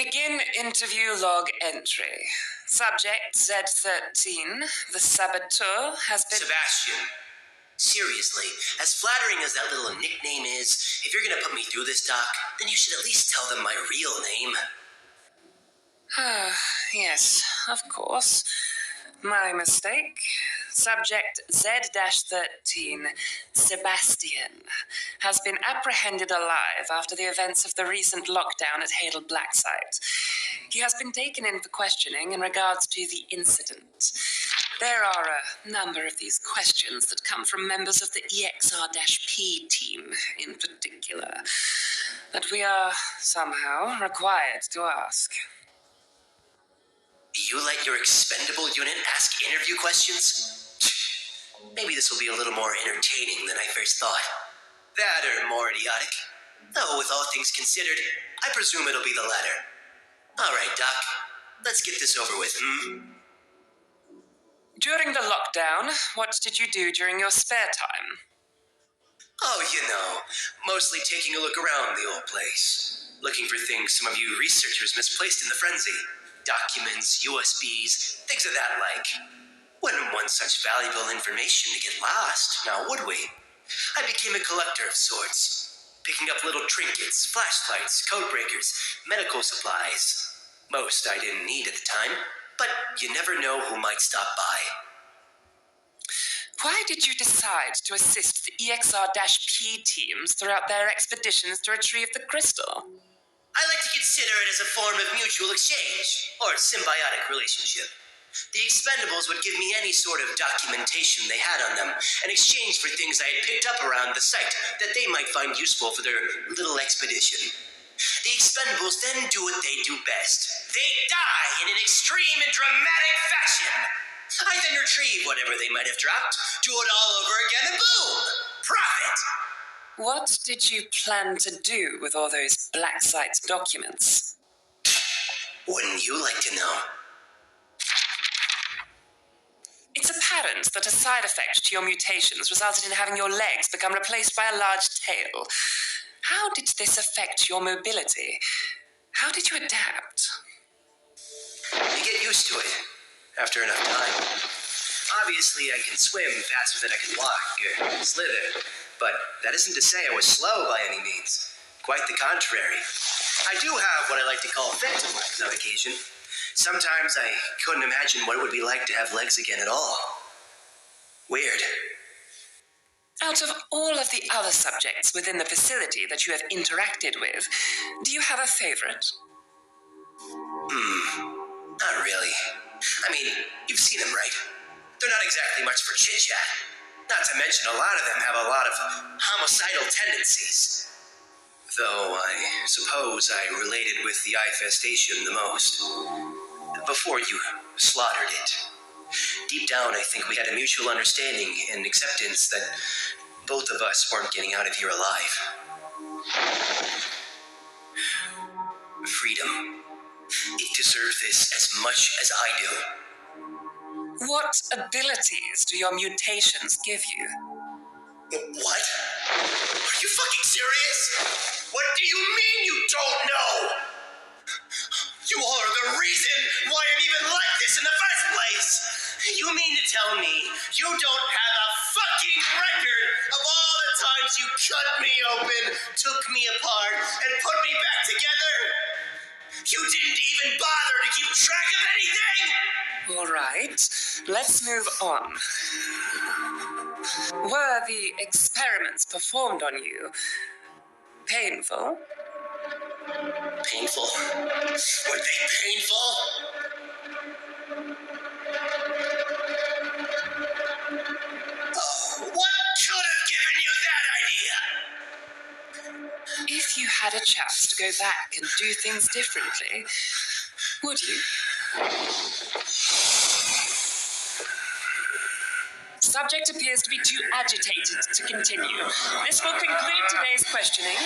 Begin interview log entry. Subject Z13, the saboteur, has been... Sebastian, seriously, as flattering as that little nickname is, if you're gonna put me through this, Doc, then you should at least tell them my real name. Yes, of course. My mistake. Subject Z-13, Sebastian, has been apprehended alive after the events of the recent lockdown at Hadel Blacksite. He has been taken in for questioning in regards to the incident. There are a number of these questions that come from members of the EXR-P team in particular, that we are somehow required to ask. You let your expendable unit ask interview questions? Maybe this will be a little more entertaining than I first thought. That or more idiotic. Though, with all things considered, I presume it'll be the latter. All right, Doc. Let's get this over with, During the lockdown, what did you do during your spare time? Oh, mostly taking a look around the old place. Looking for things some of you researchers misplaced in the frenzy. Documents, USBs, things of that like. Wouldn't want such valuable information to get lost, now would we? I became a collector of sorts, picking up little trinkets, flashlights, code breakers, medical supplies. Most I didn't need at the time, but you never know who might stop by. Why did you decide to assist the EXR-P teams throughout their expeditions to retrieve the crystal? I like to consider it as a form of mutual exchange, or symbiotic relationship. The expendables would give me any sort of documentation they had on them, in exchange for things I had picked up around the site that they might find useful for their little expedition. The expendables then do what they do best. They die in an extreme and dramatic fashion. I then retrieve whatever they might have dropped, do it all over again, and boom! Profit! What did you plan to do with all those Blacksite documents? Wouldn't you like to know? It's apparent that a side effect to your mutations resulted in having your legs become replaced by a large tail. How did this affect your mobility? How did you adapt? You get used to it, after enough time. Obviously, I can swim faster than I can walk, or slither, but that isn't to say I was slow by any means. Quite the contrary. I do have what I like to call phantom legs on occasion. Sometimes I couldn't imagine what it would be like to have legs again at all. Weird. Out of all of the other subjects within the facility that you have interacted with, do you have a favorite? Not really. I mean, you've seen them, right? They're not exactly much for chit-chat. Not to mention a lot of them have a lot of homicidal tendencies. Though I suppose I related with the infestation the most. Before you slaughtered it. Deep down, I think we had a mutual understanding and acceptance that both of us weren't getting out of here alive. Freedom. It deserves this as much as I do. What abilities do your mutations give you? What? Are you fucking serious? What do you mean you don't know? You are the reason why I'm even like this in the first place. You mean to tell me you don't have a fucking record of all the times you cut me open, took me apart, and put me back together? You didn't even bother to keep track of anything? All right, let's move on. Were the experiments performed on you painful? Painful? Were they painful? Oh, what could have given you that idea? If you had a chance to go back and do things differently, would you? Subject appears to be too agitated to continue. This will conclude today's questioning.